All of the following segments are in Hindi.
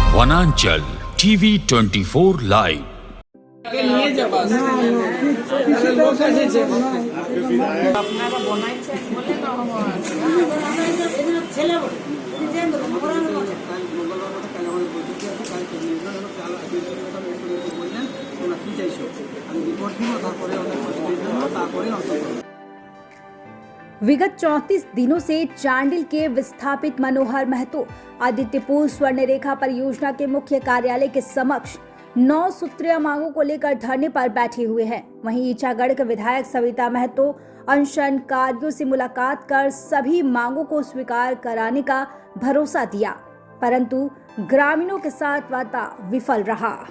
वनांचल टीवी 24 लाइव। विगत 34 दिनों से चांडिल के विस्थापित मनोहर महतो आदित्यपुर स्वर्ण रेखा परियोजना के मुख्य कार्यालय के समक्ष 9 सूत्रीय मांगों को लेकर धरने पर बैठे हुए हैं। वहीं ईचागढ़ के विधायक सविता महतो अनशनकारियों से मुलाकात कर सभी मांगों को स्वीकार कराने का भरोसा दिया, परंतु ग्रामीणों के साथ वार्ता विफल रहा।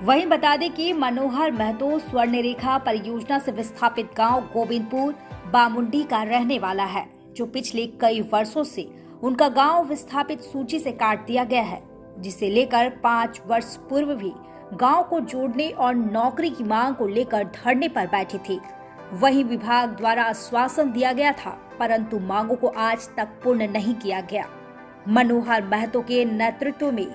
वहीं बता दें कि मनोहर महतो स्वर्ण रेखा परियोजना से विस्थापित गांव गोविंदपुर बामुंडी का रहने वाला है, जो पिछले कई वर्षों से उनका गांव विस्थापित सूची से काट दिया गया है, जिसे लेकर 5 वर्ष पूर्व भी गांव को जोड़ने और नौकरी की मांग को लेकर धरने पर बैठे थे। वहीं विभाग द्वारा आश्वासन दिया गया था, परंतु मांगों को आज तक पूर्ण नहीं किया गया। मनोहर महतो के नेतृत्व में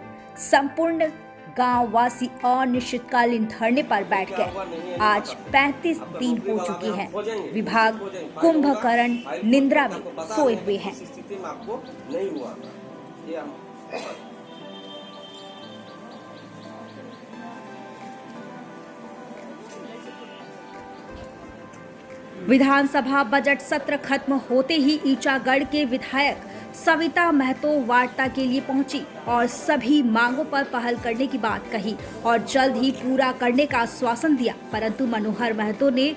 संपूर्ण गांव वासी अनिश्चितकालीन धरने पर बैठ गए। आज 35 दिन हो चुके हैं। विभाग कुंभकर्ण निंद्रा में सोए हुए हैं। विधानसभा बजट सत्र खत्म होते ही ईचागढ़ के विधायक सविता महतो वार्ता के लिए पहुंची और सभी मांगों पर पहल करने की बात कही और जल्द ही पूरा करने का आश्वासन दिया, परंतु मनोहर महतो ने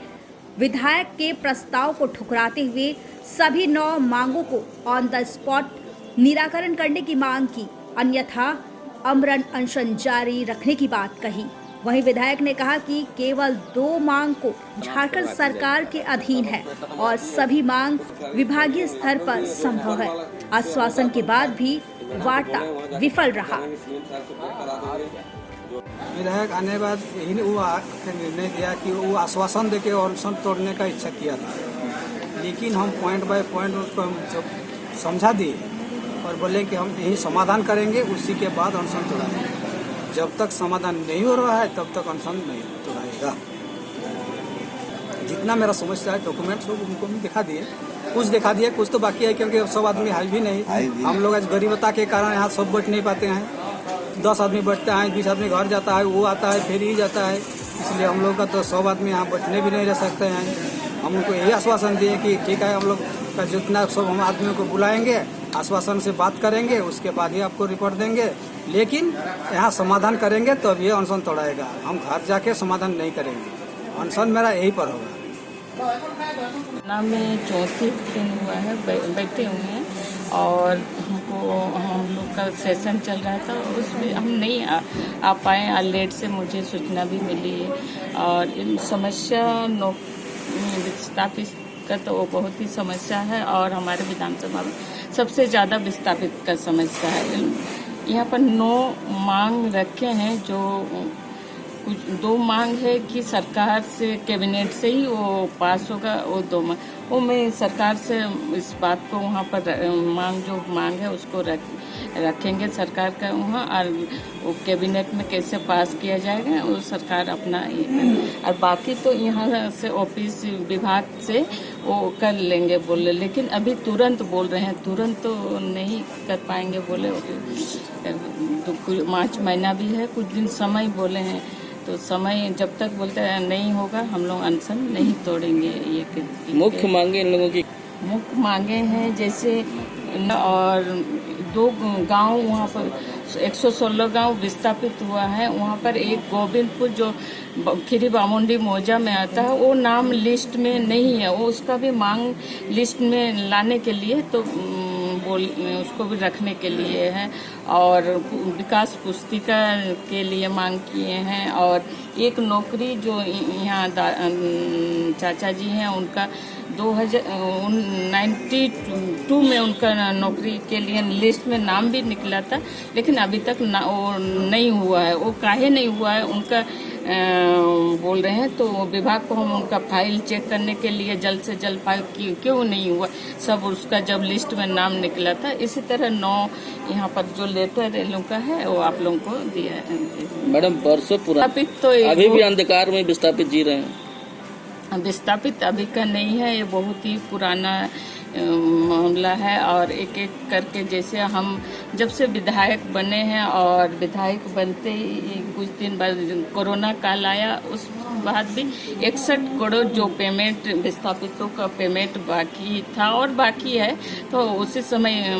विधायक के प्रस्ताव को ठुकराते हुए सभी 9 मांगों को ऑन द स्पॉट निराकरण करने की मांग की, अन्यथा अमरण अनशन जारी रखने की बात कही। वहीं विधायक ने कहा कि केवल 2 मांग को झारखंड सरकार के अधीन है और सभी मांग विभागीय स्तर पर संभव है। आश्वासन के बाद भी वार्ता विफल रहा। विधायक आने के बाद यही वो निर्णय दिया कि वो आश्वासन देके अनशन तोड़ने का इच्छा किया था, लेकिन हम पॉइंट बाय पॉइंट उसको हम जब समझा दिए और बोले कि हम यही समाधान करेंगे, उसी के बाद अनशन तोड़ाएंगे। जब तक समाधान नहीं हो रहा है तब तक अनशन नहीं तोड़ाएगा। जितना मेरा समस्या है डॉक्यूमेंट्स सब उनको भी दिखा दिए, कुछ तो बाकी है, क्योंकि सब आदमी है भी नहीं। हम लोग आज गरीबता के कारण यहाँ सब बैठ नहीं पाते हैं। 10 आदमी बैठते हैं, 20 आदमी घर जाता है, वो आता है फिर ही जाता है, इसलिए हम लोग का तो 100 आदमी यहाँ बैठने भी नहीं रह सकते हैं। हम उनको यही आश्वासन दिए कि ठीक है, हम लोग का जितना सब हम आदमियों को बुलाएंगे, आश्वासन से बात करेंगे, उसके बाद ही आपको रिपोर्ट देंगे, लेकिन यहाँ समाधान करेंगे तो अब ये अनशन तोड़ाएगा। हम घर जाके समाधान नहीं करेंगे, अनशन मेरा यही पर होगा। नाम में 34 दिन हुआ है बैठे हुए हैं और हम लोग का सेशन चल रहा था, उसमें हम नहीं आ पाए। लेट से मुझे सूचना भी मिली है और इन समस्या विस्थापित का तो वो बहुत ही समस्या है और हमारे विधानसभा में सबसे ज़्यादा विस्थापित का समस्या है। यहाँ पर 9 मांग रखे हैं, जो कुछ 2 मांग है कि सरकार से कैबिनेट से ही वो पास होगा, वो 2 मांग वो मैं सरकार से इस बात को वहाँ पर मांग है उसको रखेंगे सरकार का वहाँ, और वो कैबिनेट में कैसे पास किया जाएगा वो सरकार अपना और बाकी तो यहाँ से ऑफिस विभाग से वो कर लेंगे बोले, लेकिन अभी तुरंत बोल रहे हैं, तुरंत तो नहीं कर पाएंगे बोले। तो मार्च महीना भी है, कुछ दिन समय बोले हैं, तो समय जब तक बोलते हैं नहीं होगा हम लोग अनशन नहीं तोड़ेंगे। ये मुख्य मांगे इन लोगों की मुख्य मांगे हैं, जैसे और 2 गांव वहाँ पर 116 गांव विस्थापित हुआ है। वहाँ पर एक गोविंदपुर जो खीरी बामुंडी मौजा में आता है, वो नाम लिस्ट में नहीं है, वो उसका भी मांग लिस्ट में लाने के लिए तो उसको भी रखने के लिए है, और विकास पुस्तिका के लिए मांग किए हैं, और एक नौकरी जो यहाँ चाचा जी हैं उनका 1992 में उनका नौकरी के लिए लिस्ट में नाम भी निकला था, लेकिन अभी तक वो नहीं हुआ है। वो काहे नहीं हुआ है, उनका बोल रहे हैं, तो विभाग को हम उनका फाइल चेक करने के लिए जल्द से जल्द फाइल क्यों नहीं हुआ, सब उसका जब लिस्ट में नाम निकला था। इसी तरह 9 यहाँ पर जो लेटर इन लोगों का है वो आप लोगों को दिया है। मैडम वर्षों पुराना तो अभी भी अंधकार में विस्थापित जी रहे हैं। विस्थापित अभी का नहीं है, ये बहुत ही पुराना मामला है। और एक एक करके जैसे हम जब से विधायक बने हैं और विधायक बनते ही कुछ दिन बाद कोरोना काल आया, उस बाद भी 61 करोड़ जो पेमेंट विस्थापितों का पेमेंट बाकी था और बाकी है, तो उसी समय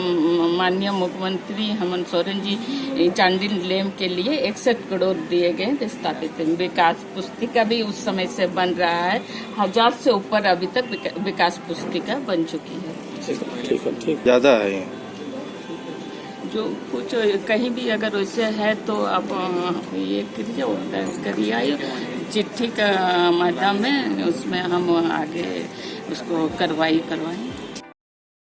माननीय मुख्यमंत्री हेमंत सोरेन जी चांडिल डैम के लिए 61 करोड़ दिए गए विस्थापित। विकास पुस्तिका भी उस समय से बन रहा है, 1000 से ऊपर अभी तक विकास पुस्तिका बन चुकी है। ठीक ज्यादा है ये। जो कुछ कहीं भी अगर वैसे है तो आप ये करिए चिट्ठी का माध्यम में, उसमें हम आगे उसको करवाएं।